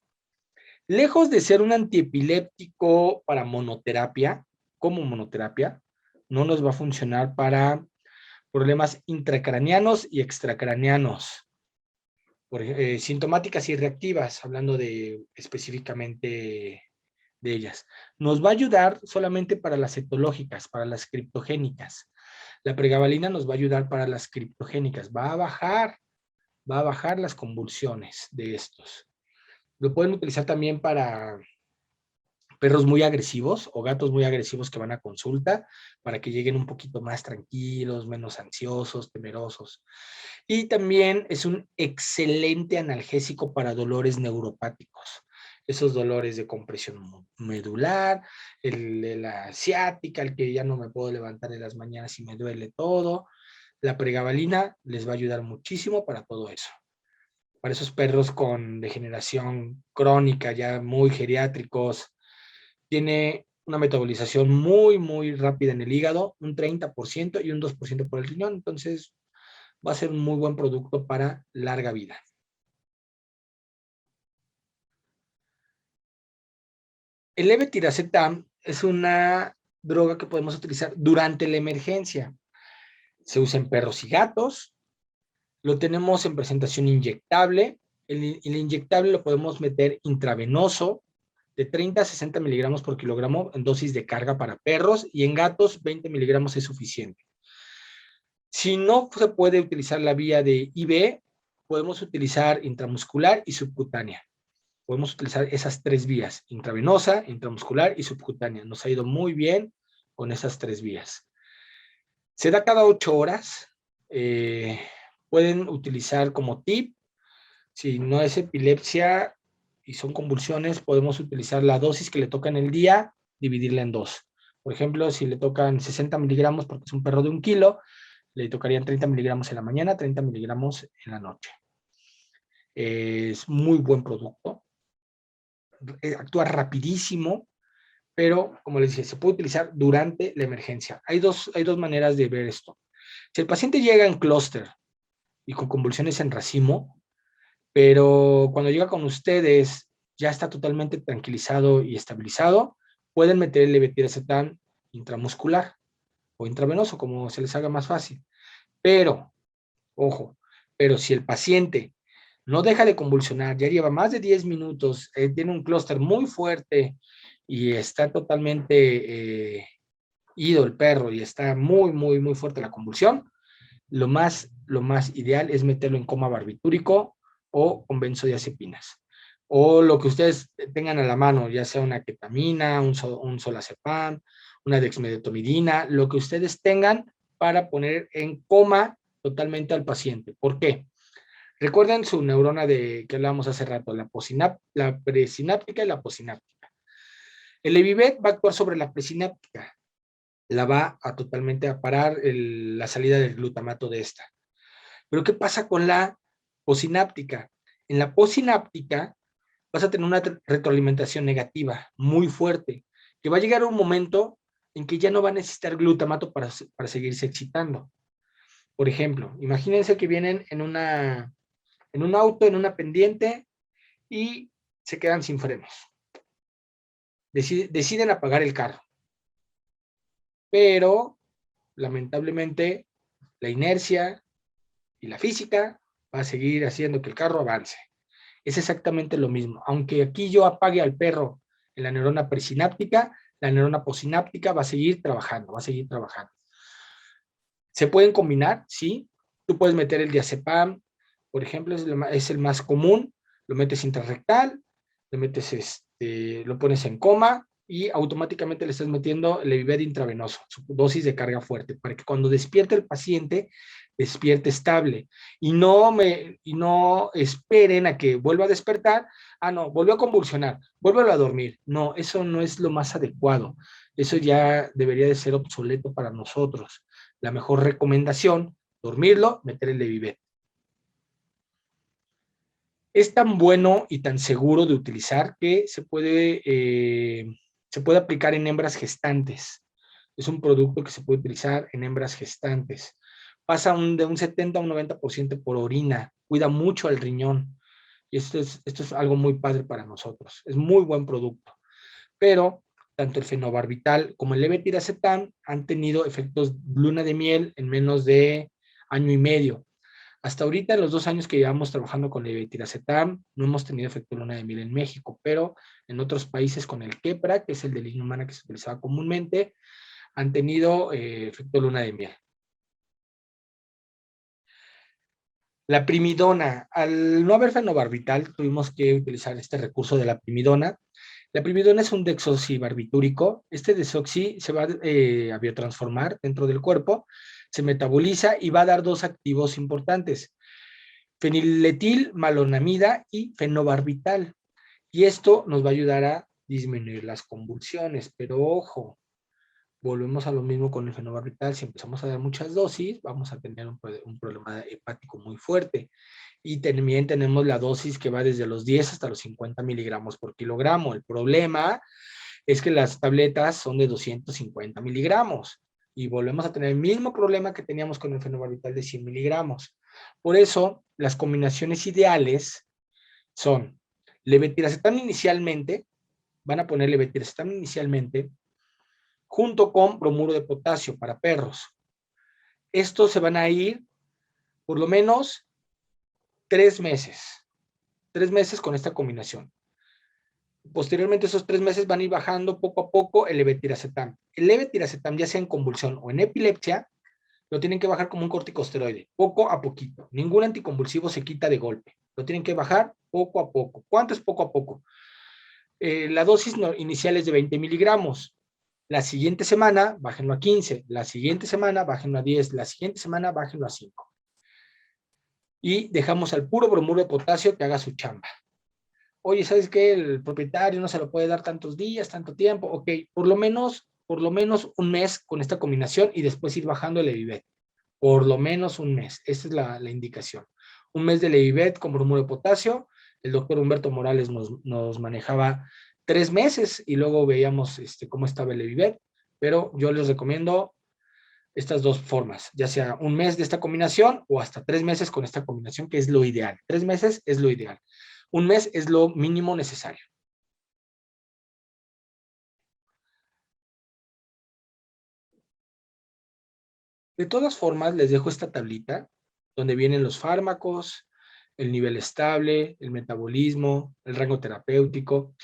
Lejos de ser un antiepiléptico para monoterapia, como monoterapia, no nos va a funcionar para problemas intracraneanos y extracraneanos, sintomáticas y reactivas, hablando de específicamente de ellas. Nos va a ayudar solamente para las cetológicas, para las criptogénicas. La pregabalina nos va a ayudar para las criptogénicas, va a bajar las convulsiones de estos. Lo pueden utilizar también para perros muy agresivos o gatos muy agresivos que van a consulta para que lleguen un poquito más tranquilos, menos ansiosos, temerosos. Y también es un excelente analgésico para dolores neuropáticos. Esos dolores de compresión medular, el de la ciática, el que ya no me puedo levantar en las mañanas y me duele todo. La pregabalina les va a ayudar muchísimo para todo eso. Para esos perros con degeneración crónica, ya muy geriátricos, tiene una metabolización muy rápida en el hígado, un 30% y un 2% por el riñón, entonces va a ser un muy buen producto para larga vida. El levetiracetam es una droga que podemos utilizar durante la emergencia. Se usa en perros y gatos, lo tenemos en presentación inyectable, el inyectable lo podemos meter intravenoso, de 30 a 60 miligramos por kilogramo en dosis de carga para perros y en gatos 20 miligramos es suficiente. Si no se puede utilizar la vía de IV, podemos utilizar intramuscular y subcutánea. Podemos utilizar esas 3 vías, intravenosa, intramuscular y subcutánea. Nos ha ido muy bien con esas 3 vías. Se da cada 8 horas. Pueden utilizar como tip, si no es epilepsia y son convulsiones, podemos utilizar la dosis que le toca en el día, dividirla en 2. Por ejemplo, si le tocan 60 miligramos porque es un perro de 1 kilo, le tocarían 30 miligramos en la mañana, 30 miligramos en la noche. Es muy buen producto. Actúa rapidísimo, pero como les decía, se puede utilizar durante la emergencia. Hay dos maneras de ver esto. Si el paciente llega en clúster y con convulsiones en racimo, pero cuando llega con ustedes ya está totalmente tranquilizado y estabilizado, pueden meter el levetiracetam intramuscular o intravenoso, como se les haga más fácil. Pero, ojo, pero si el paciente no deja de convulsionar, ya lleva más de 10 minutos, tiene un clúster muy fuerte y está totalmente ido el perro y está muy fuerte la convulsión, lo más ideal es meterlo en coma barbitúrico o con benzodiazepinas. O lo que ustedes tengan a la mano, ya sea una ketamina, un solazepam, una dexmedetomidina, lo que ustedes tengan para poner en coma totalmente al paciente. ¿Por qué? Recuerden su neurona de que hablábamos hace rato, la presináptica y la postsináptica. El Levibet va a actuar sobre la presináptica, la va a totalmente a parar la salida del glutamato de esta. Pero ¿qué pasa con la posináptica? En la posináptica vas a tener una retroalimentación negativa muy fuerte, que va a llegar un momento en que ya no va a necesitar glutamato para seguirse excitando. Por ejemplo, imagínense que vienen en un auto, en una pendiente, y se quedan sin frenos. Deciden apagar el carro, pero lamentablemente la inercia y la física va a seguir haciendo que el carro avance. Es exactamente lo mismo. Aunque aquí yo apague al perro en la neurona presináptica, la neurona posináptica va a seguir trabajando, va a seguir trabajando. ¿Se pueden combinar? Sí. Tú puedes meter el diazepam, por ejemplo, es el más común, lo metes intrarrectal, lo pones en coma y automáticamente le estás metiendo el Levibet intravenoso, su dosis de carga fuerte, para que cuando despierte el paciente, despierte estable y no esperen a que vuelva a despertar. Ah, no, volvió a convulsionar, vuélvelo a dormir. No, eso no es lo más adecuado. Eso ya debería de ser obsoleto para nosotros. La mejor recomendación, dormirlo, meter el Levibet. Es tan bueno y tan seguro de utilizar que se puede aplicar en hembras gestantes. Es un producto que se puede utilizar en hembras gestantes. Pasa de un 70 a un 90% por orina. Cuida mucho al riñón. Y esto es algo muy padre para nosotros. Es muy buen producto. Pero tanto el fenobarbital como el levetiracetam han tenido efectos luna de miel en menos de año y medio. Hasta ahorita, en los 2 años que llevamos trabajando con levetiracetam, no hemos tenido efecto luna de miel en México, pero en otros países con el Keppra, que es el de línea humana que se utilizaba comúnmente, han tenido efecto luna de miel. La primidona, al no haber fenobarbital, tuvimos que utilizar este recurso de la primidona. La primidona es un desoxibarbitúrico. Este desoxi se va a biotransformar dentro del cuerpo, se metaboliza y va a dar dos activos importantes: feniletil malonamida y fenobarbital. Y esto nos va a ayudar a disminuir las convulsiones. Pero ojo, volvemos a lo mismo con el fenobarbital. Si empezamos a dar muchas dosis, vamos a tener un problema hepático muy fuerte. Y también tenemos la dosis que va desde los 10 hasta los 50 miligramos por kilogramo. El problema es que las tabletas son de 250 miligramos. Y volvemos a tener el mismo problema que teníamos con el fenobarbital de 100 miligramos. Por eso, las combinaciones ideales son levetiracetam inicialmente, van a poner levetiracetam inicialmente, junto con bromuro de potasio para perros. Estos se van a ir por lo menos 3 meses. 3 meses con esta combinación. Posteriormente, esos 3 meses van a ir bajando poco a poco el levetiracetam. El levetiracetam, ya sea en convulsión o en epilepsia, lo tienen que bajar como un corticosteroide, poco a poquito. Ningún anticonvulsivo se quita de golpe. Lo tienen que bajar poco a poco. ¿Cuánto es poco a poco? La dosis inicial es de 20 miligramos. La siguiente semana, bájenlo a 15. La siguiente semana, bájenlo a 10. La siguiente semana, bájenlo a 5. Y dejamos al puro bromuro de potasio que haga su chamba. Oye, ¿sabes qué? El propietario no se lo puede dar tantos días, tanto tiempo. Ok, por lo menos un mes con esta combinación y después ir bajando el Levibet. Por lo menos un mes. Esta es la indicación. Un mes de Levibet con bromuro de potasio. El doctor Humberto Morales nos manejaba 3 meses y luego veíamos cómo estaba el Levibet. Pero yo les recomiendo estas dos formas, ya sea un mes de esta combinación o hasta 3 meses con esta combinación, que es lo ideal. 3 meses es lo ideal. Un mes es lo mínimo necesario. De todas formas, les dejo esta tablita donde vienen los fármacos, el nivel estable, el metabolismo, el rango terapéutico.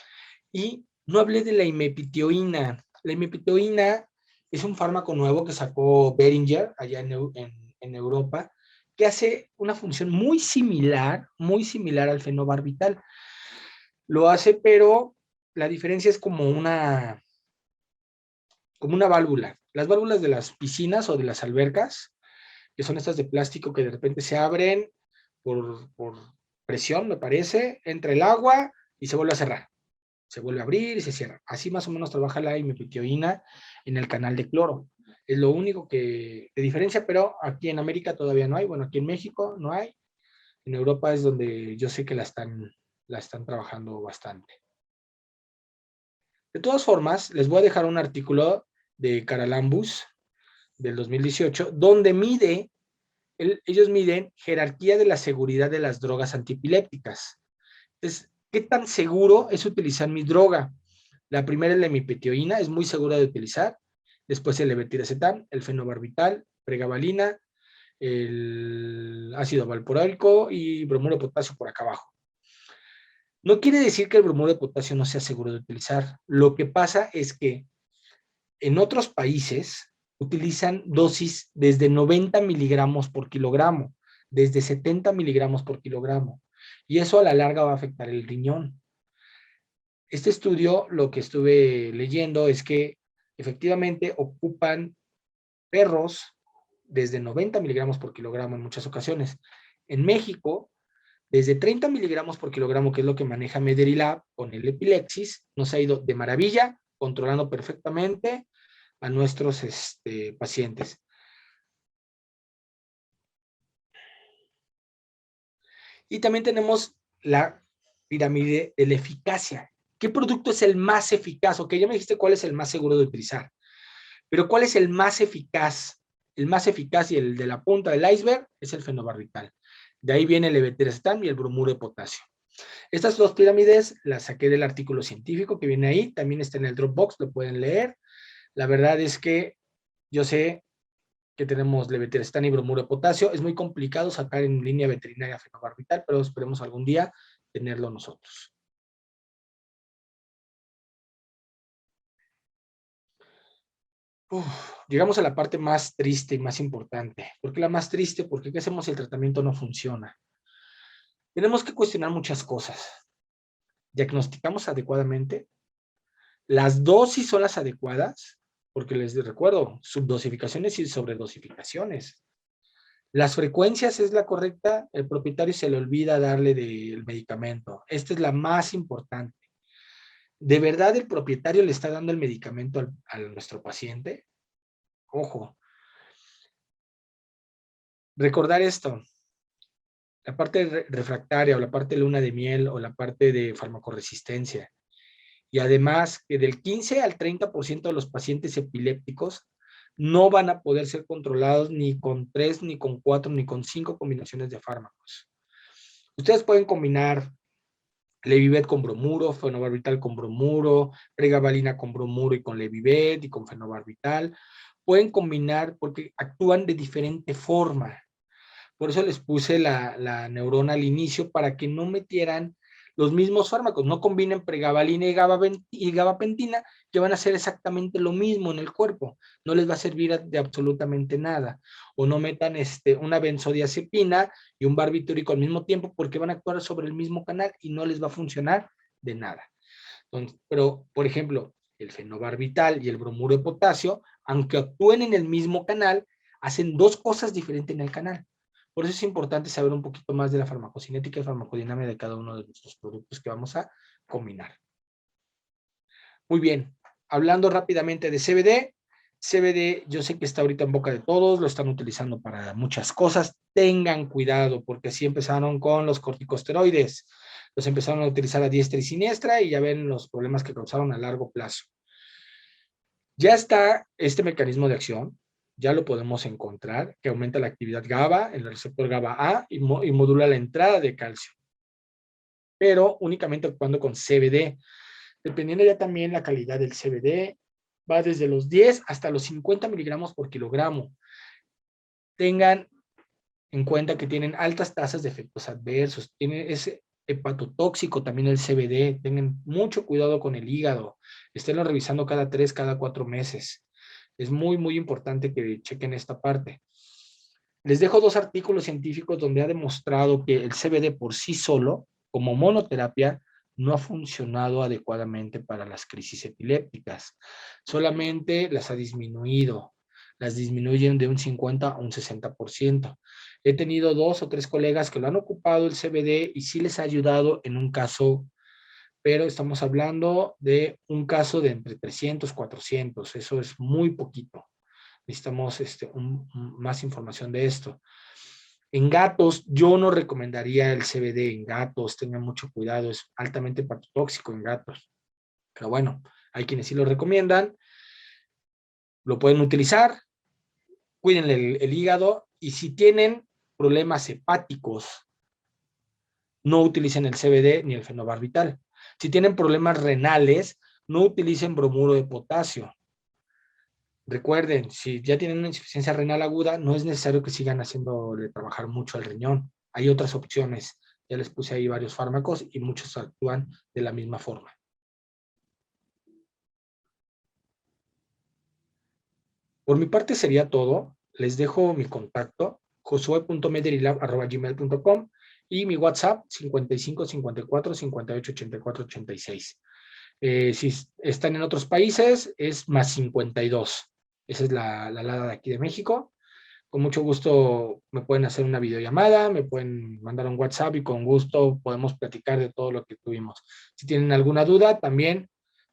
Y no hablé de la imepitioína. La imepitioína es un fármaco nuevo que sacó Boehringer allá en Europa, que hace una función muy similar al fenobarbital. Lo hace, pero la diferencia es como una válvula. Las válvulas de las piscinas o de las albercas, que son estas de plástico que de repente se abren por presión, me parece, entra el agua y se vuelve a cerrar. se vuelve a abrir y se cierra. Así más o menos trabaja la imipetioína en el canal de cloro. Es lo único que de diferencia, pero aquí en América todavía no hay. Bueno, aquí en México no hay. En Europa es donde yo sé que la están trabajando bastante. De todas formas, les voy a dejar un artículo de Caralambus del 2018, donde ellos miden jerarquía de la seguridad de las drogas antiepilépticas. Entonces, ¿qué tan seguro es utilizar mi droga? La primera es la imipetioína, es muy segura de utilizar. Después el levetiracetam, el fenobarbital, pregabalina, el ácido valproico y bromuro de potasio por acá abajo. No quiere decir que el bromuro de potasio no sea seguro de utilizar. Lo que pasa es que en otros países utilizan dosis desde 90 miligramos por kilogramo, desde 70 miligramos por kilogramo. Y eso a la larga va a afectar el riñón. Este estudio, lo que estuve leyendo es que efectivamente ocupan perros desde 90 miligramos por kilogramo en muchas ocasiones. En México, desde 30 miligramos por kilogramo, que es lo que maneja Medrelab con el Epilexis, nos ha ido de maravilla, controlando perfectamente a nuestros pacientes. Y también tenemos la pirámide de la eficacia. ¿Qué producto es el más eficaz? Ok, ya me dijiste cuál es el más seguro de utilizar, pero ¿cuál es el más eficaz? El más eficaz y el de la punta del iceberg es el fenobarbital. De ahí viene el levetiracetam y el bromuro de potasio. Estas dos pirámides las saqué del artículo científico que viene ahí, también está en el Dropbox, lo pueden leer. La verdad es que yo sé que tenemos levetiracetam y bromuro de potasio. Es muy complicado sacar en línea veterinaria fenobarbital, pero esperemos algún día tenerlo nosotros. Uf, llegamos a la parte más triste y más importante. ¿Por qué la más triste? Porque ¿qué hacemos si el tratamiento no funciona? Tenemos que cuestionar muchas cosas. ¿Diagnosticamos adecuadamente? ¿Las dosis son las adecuadas? Porque les recuerdo, subdosificaciones y sobredosificaciones. ¿Las frecuencias es la correcta? El propietario se le olvida darle del medicamento. Esta es la más importante. ¿De verdad el propietario le está dando el medicamento a nuestro paciente? Ojo, recordar esto, la parte refractaria o la parte de luna de miel o la parte de farmacoresistencia. Y además que del 15 al 30% de los pacientes epilépticos no van a poder ser controlados ni con 3, ni con 4, ni con 5 combinaciones de fármacos. Ustedes pueden combinar Levivet con bromuro, fenobarbital con bromuro, pregabalina con bromuro y con Levivet y con fenobarbital. Pueden combinar porque actúan de diferente forma. Por eso les puse la neurona al inicio para que no metieran los mismos fármacos, no combinen pregabalina y gabapentina, que van a hacer exactamente lo mismo en el cuerpo, no les va a servir de absolutamente nada. O no metan una benzodiazepina y un barbitúrico al mismo tiempo, porque van a actuar sobre el mismo canal y no les va a funcionar de nada. Entonces, pero, por ejemplo, el fenobarbital y el bromuro de potasio, aunque actúen en el mismo canal, hacen dos cosas diferentes en el canal. Por eso es importante saber un poquito más de la farmacocinética y farmacodinámica de cada uno de nuestros productos que vamos a combinar. Muy bien, hablando rápidamente de CBD. CBD yo sé que está ahorita en boca de todos, lo están utilizando para muchas cosas. Tengan cuidado porque así empezaron con los corticosteroides. Los empezaron a utilizar a diestra y siniestra y ya ven los problemas que causaron a largo plazo. Ya está este mecanismo de acción, ya lo podemos encontrar, que aumenta la actividad GABA, el receptor GABA-A y modula la entrada de calcio, pero únicamente actuando con CBD. Dependiendo ya también la calidad del CBD, va desde los 10 hasta los 50 miligramos por kilogramo. Tengan en cuenta que tienen altas tasas de efectos adversos, tiene ese hepatotóxico también el CBD, tengan mucho cuidado con el hígado, esténlo revisando cada 3, cada 4 meses. Es muy, muy importante que chequen esta parte. Les dejo dos artículos científicos donde ha demostrado que el CBD por sí solo, como monoterapia, no ha funcionado adecuadamente para las crisis epilépticas. Solamente las ha disminuido. Las disminuyen de un 50 a un 60%. He tenido 2 o 3 colegas que lo han ocupado el CBD y sí les ha ayudado en un caso pero estamos hablando de un caso de entre 300, 400, eso es muy poquito. Necesitamos más información de esto. En gatos, yo no recomendaría el CBD en gatos, tengan mucho cuidado, es altamente hepatotóxico en gatos. Pero bueno, hay quienes sí lo recomiendan, lo pueden utilizar, cuiden el hígado y si tienen problemas hepáticos, no utilicen el CBD ni el fenobarbital. Si tienen problemas renales, no utilicen bromuro de potasio. Recuerden, si ya tienen una insuficiencia renal aguda, no es necesario que sigan haciéndole trabajar mucho al riñón. Hay otras opciones. Ya les puse ahí varios fármacos y muchos actúan de la misma forma. Por mi parte sería todo. Les dejo mi contacto, josue.mederilab@gmail.com y mi WhatsApp 55 54 58 84 86. Si están en otros países, es más 52. Esa es la alada de aquí de México. Con mucho gusto me pueden hacer una videollamada, me pueden mandar un WhatsApp y con gusto podemos platicar de todo lo que tuvimos. Si tienen alguna duda, también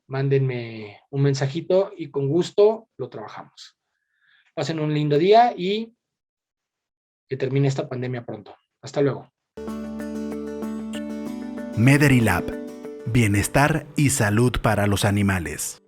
mándenme un mensajito y con gusto lo trabajamos. Pasen un lindo día y que termine esta pandemia pronto. Hasta luego. Mederilab. Bienestar y salud para los animales.